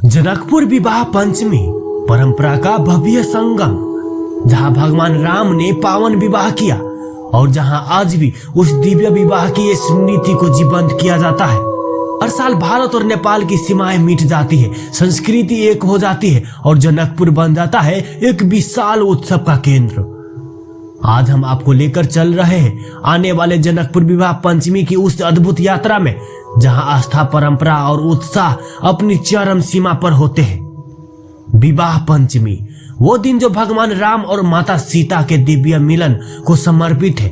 जनकपुर विवाह पंचमी परंपरा का भव्य संगम, जहां भगवान राम ने पावन विवाह किया और जहां आज भी उस दिव्य विवाह की स्मृति को जीवंत किया जाता है। हर साल भारत और नेपाल की सीमाएं मिट जाती है, संस्कृति एक हो जाती है और जनकपुर बन जाता है एक विशाल उत्सव का केंद्र। आज हम आपको लेकर चल रहे हैं आने वाले जनकपुर विवाह पंचमी की उस अद्भुत यात्रा में, जहां आस्था, परंपरा और उत्साह अपनी चरम सीमा पर होते हैं। विवाह पंचमी वो दिन जो भगवान राम और माता सीता के दिव्य मिलन को समर्पित है।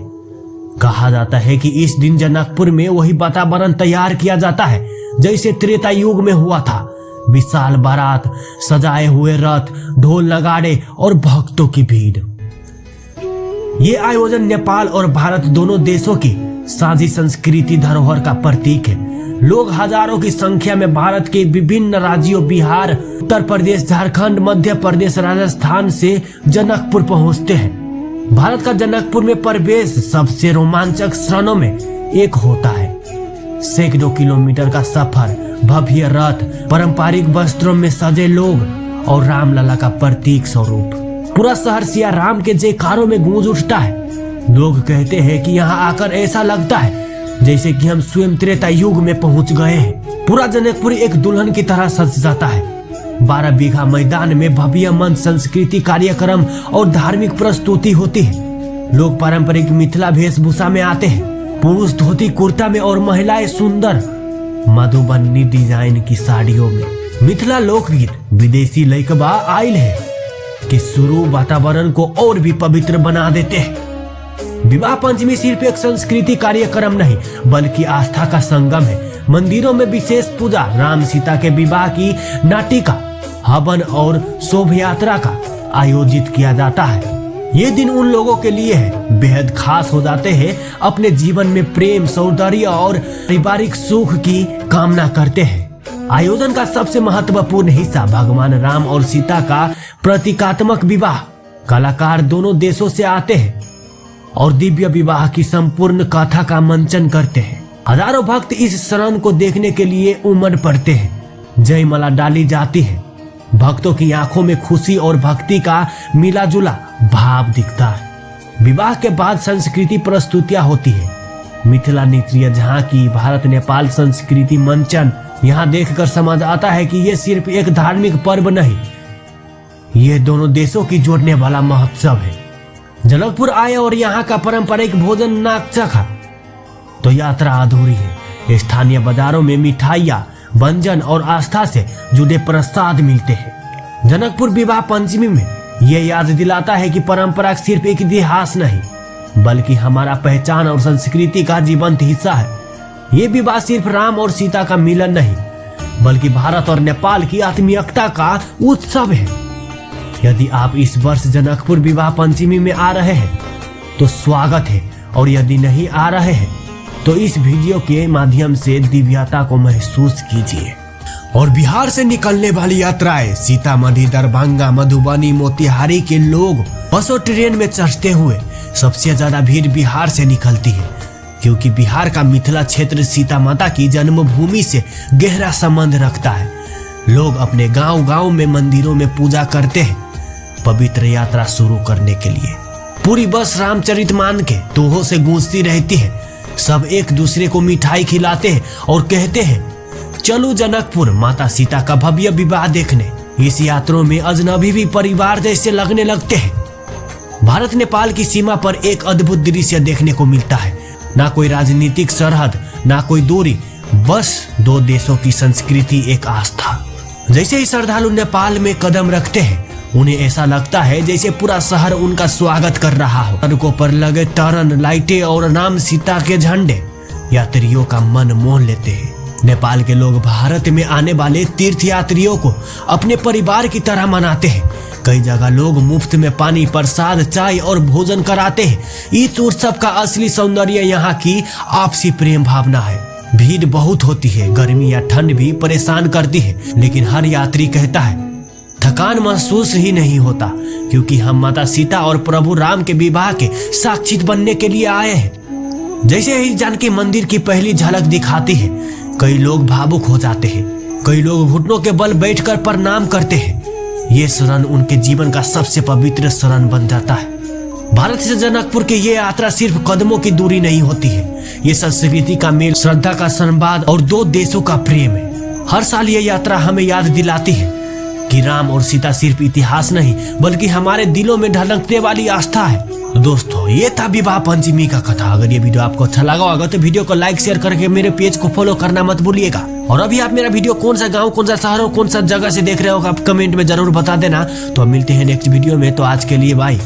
कहा जाता है कि इस दिन जनकपुर में वही वातावरण तैयार किया जाता है जैसे त्रेता युग में हुआ था। विशाल बारात, सजाए हुए रथ, ढोल नगाड़े और भक्तों की भीड़। ये आयोजन नेपाल और भारत दोनों देशों की साझी संस्कृति धरोहर का प्रतीक है। लोग हजारों की संख्या में भारत के विभिन्न राज्यों बिहार, उत्तर प्रदेश, झारखंड, मध्य प्रदेश, राजस्थान से जनकपुर पहुंचते हैं। भारत का जनकपुर में प्रवेश सबसे रोमांचक क्षणों में एक होता है। सैकड़ों किलोमीटर का सफर, भव्य रथ, पारंपरिक वस्त्रों में सजे लोग और रामलला का प्रतीक स्वरूप। पूरा शहर सिया राम के जयकारों में गूंज उठता है। लोग कहते हैं कि यहाँ आकर ऐसा लगता है जैसे कि हम स्वयं त्रेता युग में पहुंच गए हैं। पूरा जनकपुर एक दुल्हन की तरह सज जाता है। 12 बीघा मैदान में भव्य मंच, संस्कृति कार्यक्रम और धार्मिक प्रस्तुति होती है। लोग पारंपरिक मिथिला वेशभूषा में आते हैं, पुरुष धोती कुर्ता में और महिलाएं सुंदर मधुबनी डिजाइन की साड़ियों में। मिथिला लोकगीत विदेशी लैकबा आयल है कि शुरू वातावरण को और भी पवित्र बना देते हैं। विवाह पंचमी सिर्फ एक संस्कृति कार्यक्रम नहीं बल्कि आस्था का संगम है। मंदिरों में विशेष पूजा, राम सीता के विवाह की नाटिका, हवन और शोभा यात्रा का आयोजित किया जाता है। ये दिन उन लोगों के लिए है बेहद खास हो जाते हैं अपने जीवन में प्रेम, सौंदर्य और पारिवारिक सुख की कामना करते हैं। आयोजन का सबसे महत्वपूर्ण हिस्सा भगवान राम और सीता का प्रतीकात्मक विवाह। कलाकार दोनों देशों से आते हैं और दिव्य विवाह की संपूर्ण कथा का मंचन करते हैं। हजारों भक्त इस क्षण को देखने के लिए उमड़ पड़ते हैं। जयमाला डाली जाती है। भक्तों की आंखों में खुशी और भक्ति का मिला जुला भाव दिखता है। विवाह के बाद संस्कृति प्रस्तुतियां होती है। मिथिला नृत्य, झांकी, भारत नेपाल संस्कृति मंचन। यहाँ देखकर समझ आता है कि ये सिर्फ एक धार्मिक पर्व नहीं, ये दोनों देशों की जोड़ने वाला महोत्सव है। जनकपुर आए और यहाँ का पारंपरिक भोजन ना चखा तो यात्रा अधूरी है। स्थानीय बाजारों में मिठाइयाँ, व्यंजन और आस्था से जुड़े प्रसाद मिलते हैं। जनकपुर विवाह पंचमी में ये याद दिलाता है कि परंपरा सिर्फ एक इतिहास नहीं बल्कि हमारा पहचान और संस्कृति का जीवंत हिस्सा है। ये विवाह सिर्फ राम और सीता का मिलन नहीं बल्कि भारत और नेपाल की आत्मीयता का उत्सव है। यदि आप इस वर्ष जनकपुर विवाह पंचमी में आ रहे हैं तो स्वागत है, और यदि नहीं आ रहे हैं तो इस वीडियो के माध्यम से दिव्यता को महसूस कीजिए। और बिहार से निकलने वाली यात्राएं सीतामढ़ी, दरभंगा, मधुबनी, मोतिहारी के लोग बस और ट्रेन में चढ़ते हुए सबसे ज्यादा भीड़ बिहार से निकलती है, क्योंकि बिहार का मिथिला क्षेत्र सीता माता की जन्मभूमि से गहरा संबंध रखता है। लोग अपने गांव-गांव में मंदिरों में पूजा करते हैं पवित्र यात्रा शुरू करने के लिए। पूरी बस रामचरितमानस के दोहों से गूंजती रहती है। सब एक दूसरे को मिठाई खिलाते हैं और कहते हैं चलो जनकपुर माता सीता का भव्य विवाह देखने। इस यात्रों में अजनबी भी परिवार जैसे लगने लगते हैं। भारत नेपाल की सीमा पर एक अद्भुत दृश्य देखने को मिलता है। ना कोई राजनीतिक सरहद, ना कोई दूरी, बस दो देशों की संस्कृति, एक आस्था। जैसे ही श्रद्धालु नेपाल में कदम रखते हैं उन्हें ऐसा लगता है जैसे पूरा शहर उनका स्वागत कर रहा हो। सड़कों पर लगे तोरण, लाइटें और राम सीता के झंडे यात्रियों का मन मोह लेते हैं। नेपाल के लोग भारत में आने वाले तीर्थ यात्रियों को अपने परिवार की तरह मनाते हैं। कई जगह लोग मुफ्त में पानी, प्रसाद, चाय और भोजन कराते हैं। इस उत्सव का असली सौंदर्य यहाँ की आपसी प्रेम भावना है। भीड़ बहुत होती है, गर्मी या ठंड भी परेशान करती है, लेकिन हर यात्री कहता है थकान महसूस ही नहीं होता, क्योंकि हम माता सीता और प्रभु राम के विवाह के साक्षी बनने के लिए आए हैं। जैसे ही जानकी मंदिर की पहली झलक दिखाती है कई लोग भावुक हो जाते हैं। कई लोग घुटनों के बल बैठकर प्रणाम करते हैं। ये शरण उनके जीवन का सबसे पवित्र शरण बन जाता है। भारत से जनकपुर की ये यात्रा सिर्फ कदमों की दूरी नहीं होती है, ये संस्कृति का मेल, श्रद्धा का संवाद और दो देशों का प्रेम है। हर साल ये यात्रा हमें याद दिलाती है कि राम और सीता सिर्फ इतिहास नहीं बल्कि हमारे दिलों में ढलकने वाली आस्था है। तो दोस्तों, ये था विवाह पंचमी का कथा। अगर ये वीडियो आपको अच्छा लगा होगा तो वीडियो को लाइक शेयर करके मेरे पेज को फॉलो करना मत भूलिएगा। और अभी आप मेरा वीडियो कौन सा गांव, कौन सा शहर और कौन सा जगह से देख रहे हो आप कमेंट में जरूर बता देना। तो अब मिलते हैं नेक्स्ट वीडियो में। तो आज के लिए बाय।